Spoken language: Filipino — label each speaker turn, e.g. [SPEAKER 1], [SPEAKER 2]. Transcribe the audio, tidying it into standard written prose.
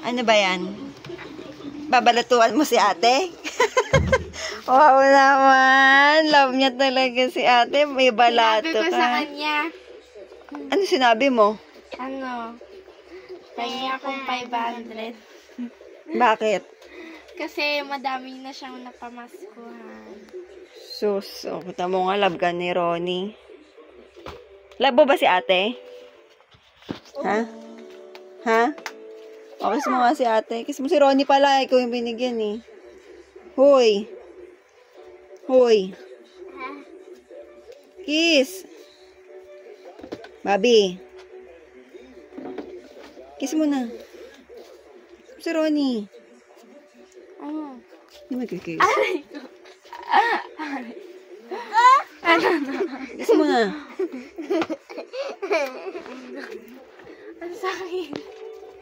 [SPEAKER 1] Ano ba yan? Babalatuan mo si ate? Wow naman. Love niya talaga si ate. May balato ka.
[SPEAKER 2] Sinabi ko sa kanya.
[SPEAKER 1] Ano sinabi mo?
[SPEAKER 2] Ano? Pahingi akong 500.
[SPEAKER 1] Bakit?
[SPEAKER 2] Kasi madami na siyang napamaskuhan.
[SPEAKER 1] Sus, kita mo nga, love ka ni Ronnie. Love mo ba si ate? Ha? Ha? O, kiss mo nga si ate. Kiss mo si Ronnie pala. Ikaw yung binigyan eh. Hoy. Hoy. Kiss. Bobby. Kiss mo na. Si Ronnie.
[SPEAKER 2] Oh.
[SPEAKER 1] Hindi magkikiss.
[SPEAKER 2] Aray ko. Ano na?
[SPEAKER 1] Kiss mo na.
[SPEAKER 2] Ang sakit.